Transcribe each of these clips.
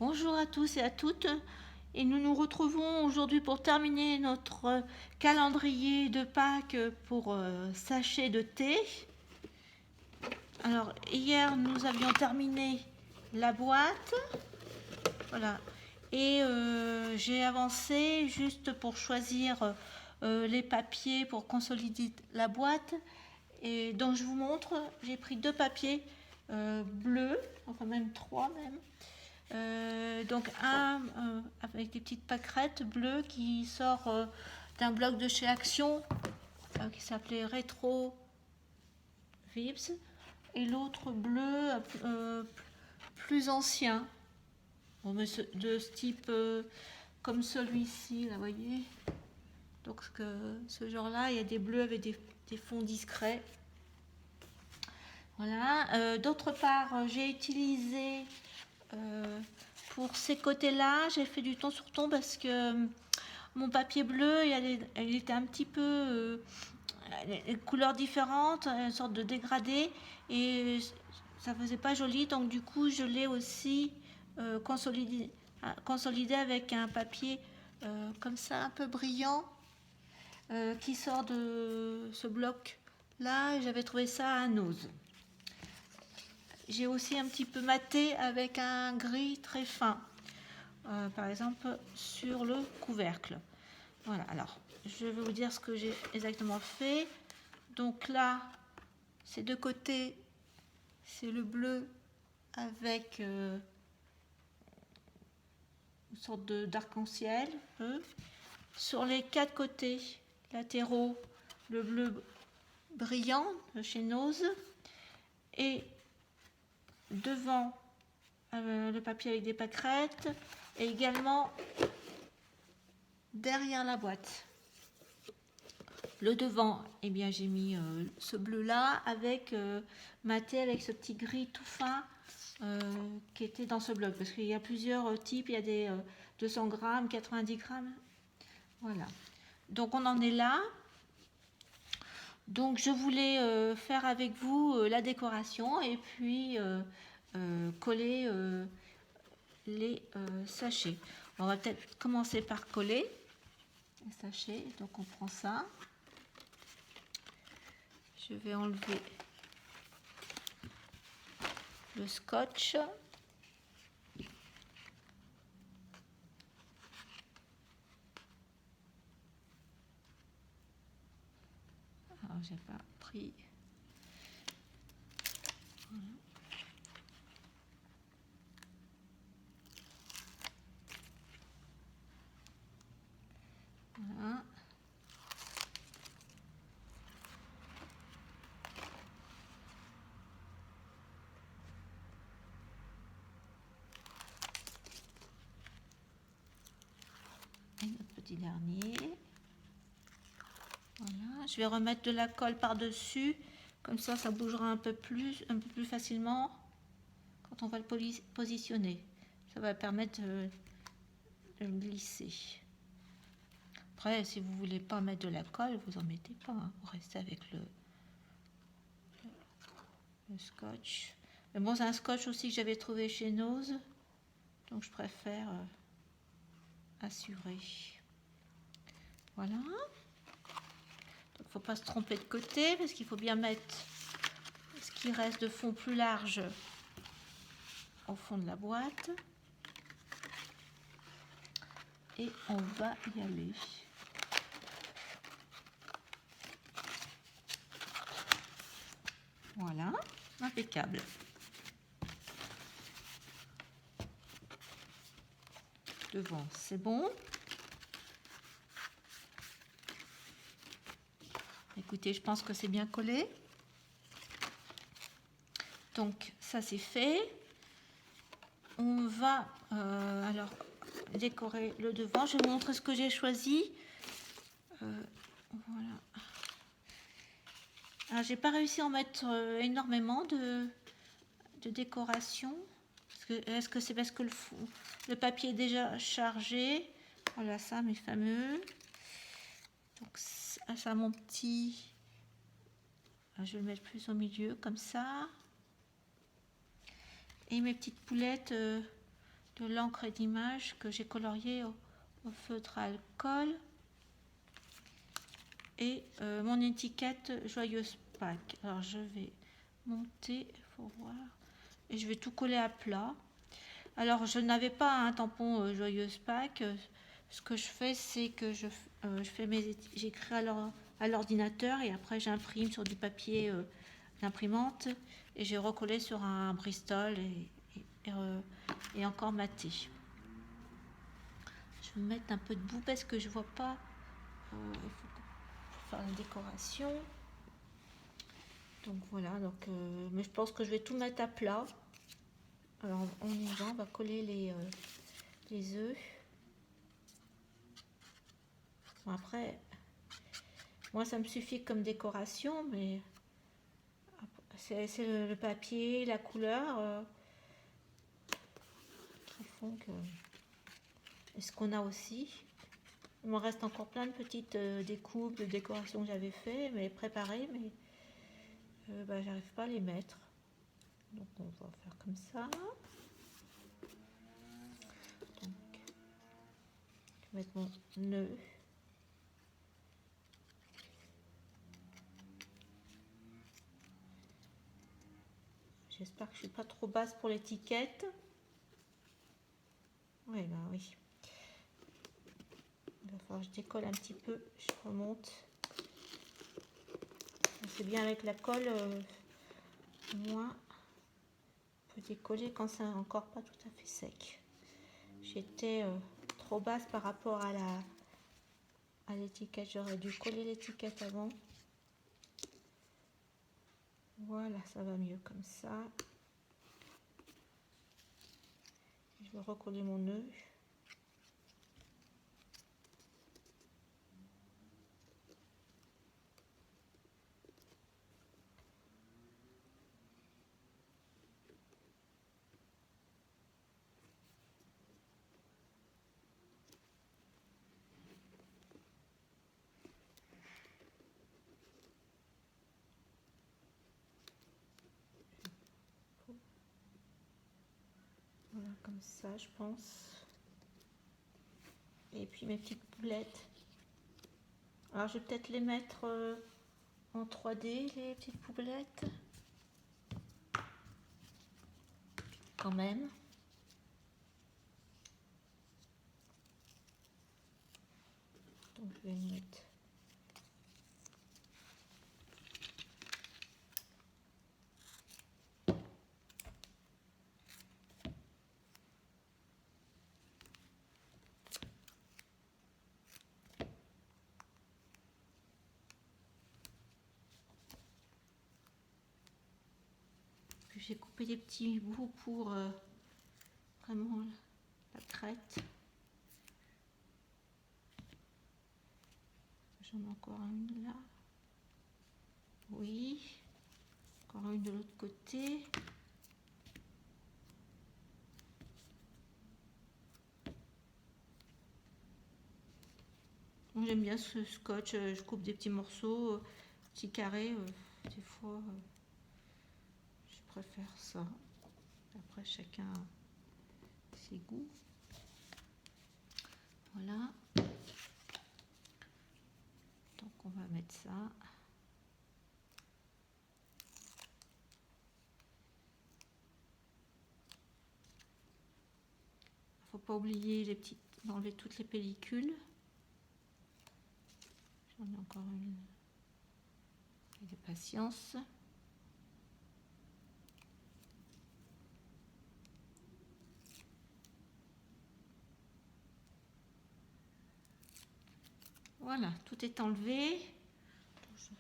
Bonjour à tous et à toutes, et nous nous retrouvons aujourd'hui pour terminer notre calendrier de Pâques pour sachets de thé. Alors hier nous avions terminé la boîte, voilà, et j'ai avancé juste pour choisir les papiers pour consolider la boîte. Et donc je vous montre, j'ai pris 2 papiers bleus, enfin même 3 même. Donc un avec des petites pâquerettes bleues qui sort d'un blog de chez Action qui s'appelait Retro Vibes, et l'autre bleu plus ancien, de ce type comme celui-ci, là, vous voyez. Donc ce genre-là, il y a des bleus avec des fonds discrets. Voilà. D'autre part, j'ai utilisé pour ces côtés-là, j'ai fait du ton sur ton parce que mon papier bleu, il était un petit peu les couleurs différentes, une sorte de dégradé, et ça faisait pas joli. Donc du coup, je l'ai aussi consolidé avec un papier comme ça, un peu brillant, qui sort de ce bloc-là. J'avais trouvé ça à Nose. J'ai aussi un petit peu maté avec un gris très fin, par exemple sur le couvercle. Voilà, alors je vais vous dire ce que j'ai exactement fait. Donc là, ces deux côtés, c'est le bleu avec une sorte d'arc-en-ciel. Sur les 4 côtés latéraux, le bleu brillant de chez Nose, et devant le papier avec des pâquerettes, et également derrière la boîte. Le devant, eh bien, j'ai mis ce bleu là avec maté avec ce petit gris tout fin qui était dans ce bloc, parce qu'il y a plusieurs types, il y a des 200 grammes, 90 grammes, voilà. Donc on en est là. Donc je voulais faire avec vous la décoration et puis coller les sachets. On va peut-être commencer par coller les sachets. Donc on prend ça. Je vais enlever le scotch. Alors j'ai pas pris. Voilà. Et notre petit dernier. Voilà. Je vais remettre de la colle par-dessus. Comme ça bougera un peu plus facilement quand on va le positionner. Ça va permettre de le glisser. Après, si vous ne voulez pas mettre de la colle, vous en mettez pas. Hein. Vous restez avec le scotch. Mais bon, c'est un scotch aussi que j'avais trouvé chez Nose. Donc je préfère assurer. Voilà. Donc il ne faut pas se tromper de côté parce qu'il faut bien mettre ce qui reste de fond plus large au fond de la boîte. Et on va y aller. Voilà, impeccable. Devant, c'est bon. Écoutez, je pense que c'est bien collé. Donc, ça c'est fait. On va alors décorer le devant. Je vais vous montrer ce que j'ai choisi. Voilà. Alors, j'ai pas réussi à en mettre énormément de décoration. Est-ce que c'est parce que le papier est déjà chargé? Voilà ça, mes fameux. Donc ça, mon petit. Je vais le mettre plus au milieu, comme ça. Et mes petites poulettes de l'encre d'image que j'ai coloriée au feutre à alcool. Et mon étiquette Joyeuse Pâques. Alors je vais monter, il faut voir. Et je vais tout coller à plat. Alors je n'avais pas un tampon Joyeuse Pâques. Ce que je fais, c'est que j'écris à l'ordinateur et après j'imprime sur du papier d'imprimante et j'ai recollé sur un Bristol et encore maté. Je vais mettre un peu de boue parce que je vois pas. Il faut faire la décoration. Donc voilà, mais je pense que je vais tout mettre à plat. Alors on y va, on va coller les œufs. Bon, après, moi ça me suffit comme décoration, mais c'est le papier, la couleur qui font que... Et ce qu'on a aussi. Il me reste encore plein de petites découpes, de décorations que j'avais fait, mais préparées, mais j'arrive pas à les mettre. Donc on va faire comme ça. Donc, je vais mettre mon nœud. J'espère que je suis pas trop basse pour l'étiquette. Oui, bah oui. Il va falloir que je décolle un petit peu. Je remonte. C'est bien avec la colle. Moins on peut décoller quand c'est encore pas tout à fait sec. J'étais trop basse par rapport à l'étiquette. J'aurais dû coller l'étiquette avant. Voilà, ça va mieux comme ça. Je vais recoller mon nœud. Voilà, comme ça, je pense. Et puis mes petites poulettes. Alors, je vais peut-être les mettre en 3D, les petites poulettes. Quand même. Donc, je vais mettre... J'ai coupé des petits bouts pour vraiment la crête. J'en ai encore une là. Oui. Encore une de l'autre côté. J'aime bien ce scotch. Je coupe des petits morceaux, petits carrés. Des fois, je préfère ça. Après, chacun a ses goûts. Voilà. Donc, on va mettre ça. Faut pas oublier d'enlever toutes les pellicules. J'en ai encore une. Et de patience. Voilà, tout est enlevé. Je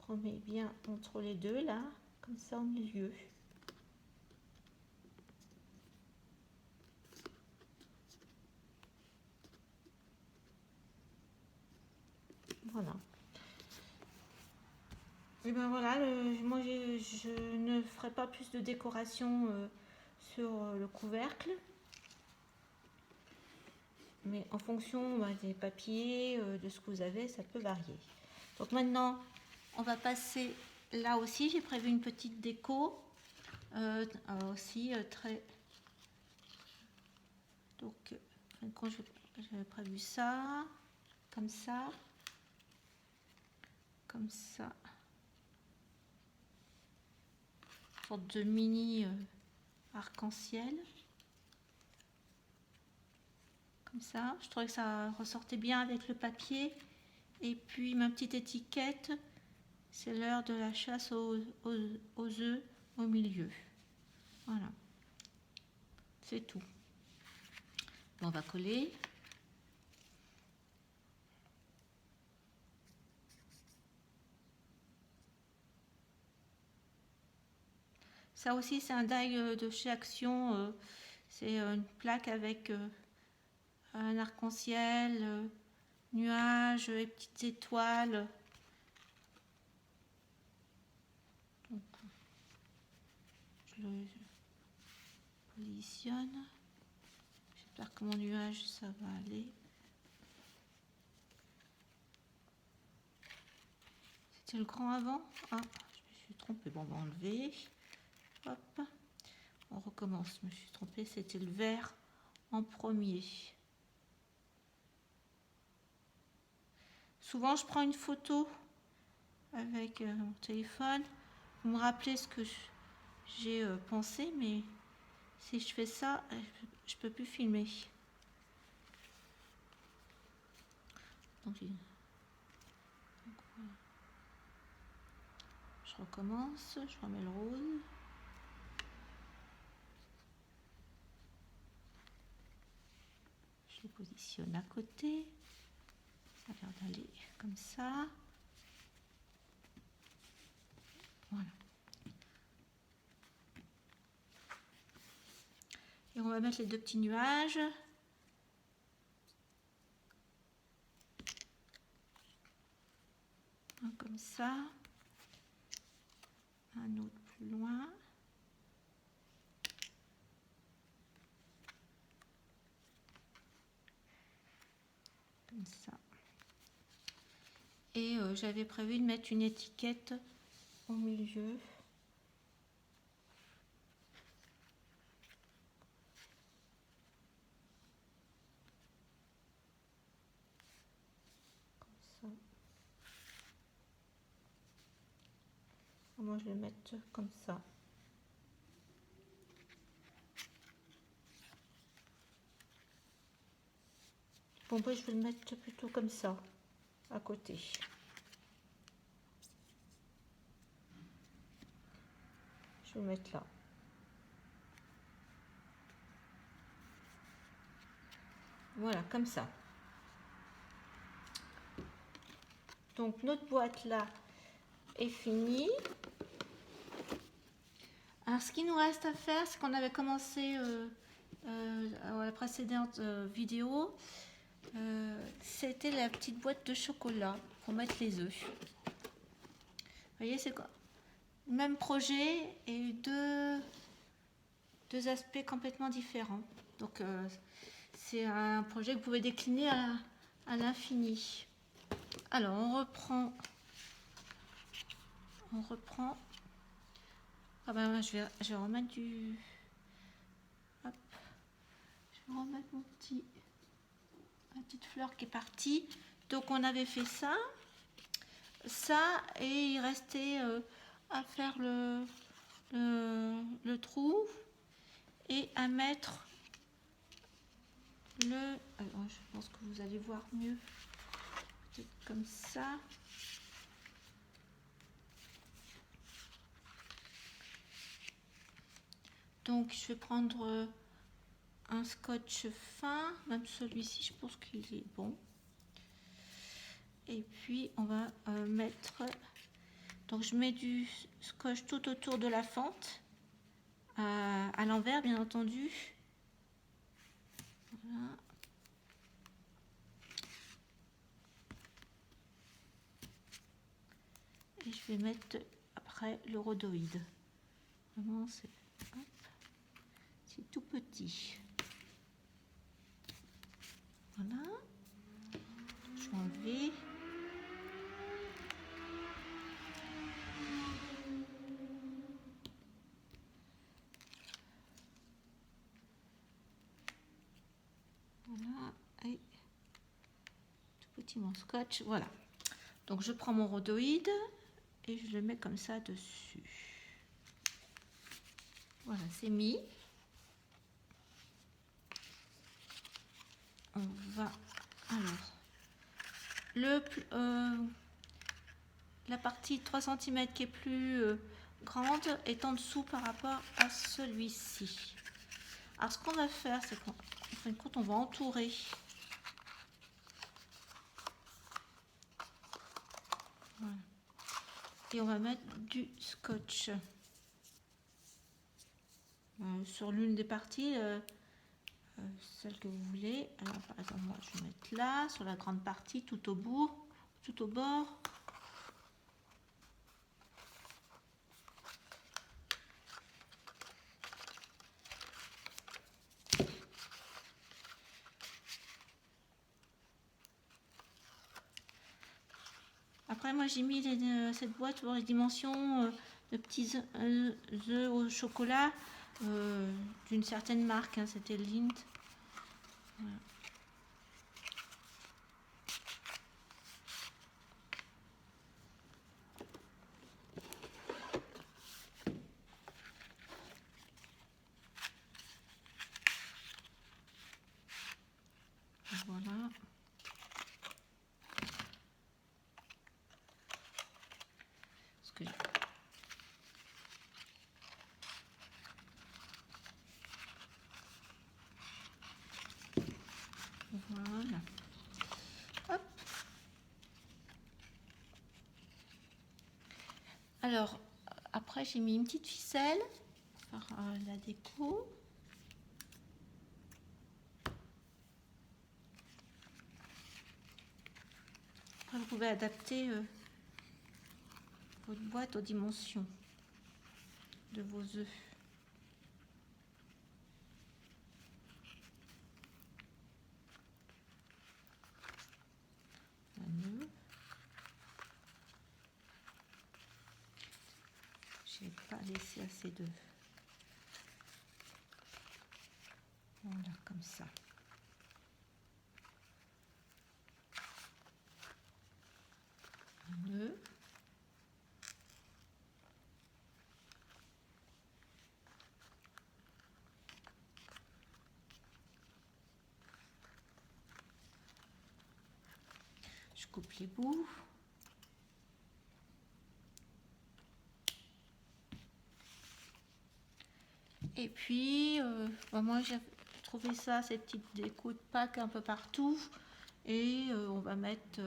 remets bien entre les deux là, comme ça au milieu. Voilà. Et ben voilà, moi je ne ferai pas plus de décoration sur le couvercle. Mais en fonction des papiers, de ce que vous avez, ça peut varier. Donc maintenant, on va passer là aussi. J'ai prévu une petite déco. Aussi très... Donc, en fin de compte, j'avais prévu ça, comme ça, comme ça. Une sorte de mini arc-en-ciel. Comme ça. Je trouvais que ça ressortait bien avec le papier. Et puis, ma petite étiquette, c'est l'heure de la chasse aux œufs au milieu. Voilà. C'est tout. Bon, on va coller. Ça aussi, c'est un die de chez Action. C'est une plaque avec un arc-en-ciel, nuages et petites étoiles. Donc, je le positionne. J'espère que mon nuage, ça va aller. C'était le grand avant. Ah, je me suis trompée. Bon, on va enlever. Hop. On recommence. Je me suis trompée. C'était le vert en premier. Souvent, je prends une photo avec mon téléphone. Vous me rappelez ce que j'ai pensé, mais si je fais ça, je peux plus filmer. Donc, voilà. Je recommence, je remets le rose. Je le positionne à côté. Ça a l'air d'aller comme ça. Voilà. Et on va mettre les deux petits nuages. Un comme ça. Un autre plus loin. Comme ça. Et j'avais prévu de mettre une étiquette au milieu. Comme ça. Moi, je vais le mettre comme ça. Bon, moi, je vais le mettre plutôt comme ça, à côté. Je vais le mettre là. Voilà, comme ça. Donc, notre boîte là est finie. Alors, ce qu'il nous reste à faire, c'est qu'on avait commencé à la précédente vidéo. C'était la petite boîte de chocolat pour mettre les œufs. Vous voyez, c'est quoi? Même projet et deux aspects complètement différents. Donc, c'est un projet que vous pouvez décliner à l'infini. Alors, on reprend. Ah ben, je vais remettre du. Hop. Je vais remettre ma petite fleur qui est partie. Donc, on avait fait ça. Et il restait à faire le trou et à mettre le. Alors, je pense que vous allez voir mieux. Peut-être comme ça. Donc, je vais prendre un scotch fin, même celui-ci, je pense qu'il est bon. Et puis, on va mettre. Donc, je mets du scotch tout autour de la fente, à l'envers, bien entendu. Voilà. Et je vais mettre après le rhodoïde. Vraiment, c'est tout petit. Voilà. Je vais enlever. petit mon scotch, voilà. Donc je prends mon rhodoïde et je le mets comme ça dessus. Voilà, c'est mis. On va alors la partie 3 cm qui est plus grande est en dessous par rapport à celui-ci. Alors ce qu'on va faire, c'est qu'en fin de compte, on va entourer. Voilà. Et on va mettre du scotch sur l'une des parties, celle que vous voulez. Alors par exemple, moi je vais mettre là, sur la grande partie, tout au bout, tout au bord. Après, moi j'ai mis cette boîte pour les dimensions de petits œufs au chocolat d'une certaine marque, hein, c'était Lindt. Voilà. Voilà. Parce que voilà. Hop. Alors, après, j'ai mis une petite ficelle pour faire la déco. Après, vous pouvez adapter votre boîte aux dimensions de vos œufs. Un nœud. Je n'ai pas laissé assez de... Voilà, comme ça. Un nœud. Je coupe les bouts. Et puis, moi j'ai trouvé ça, ces petites décos de Pâques un peu partout. Et on va mettre,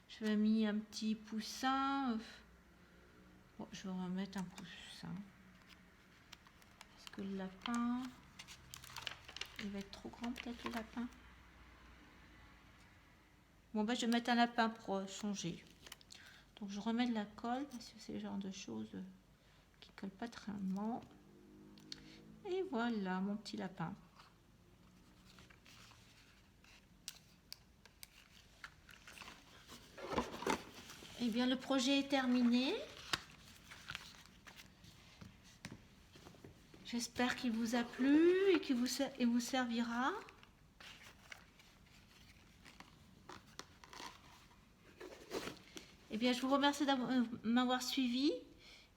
je vais mis un petit poussin. Bon, je vais remettre un poussin. Parce que le lapin, il va être trop grand peut-être le lapin. Bon, ben, je vais mettre un lapin pour changer. Donc je remets de la colle parce que c'est le genre de choses qui ne collent pas très bien. Et voilà mon petit lapin. Eh bien, le projet est terminé. J'espère qu'il vous a plu et qu'il vous servira. Eh bien, je vous remercie de m'avoir suivi.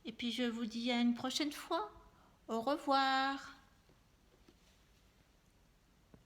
Et puis, je vous dis à une prochaine fois. Au revoir.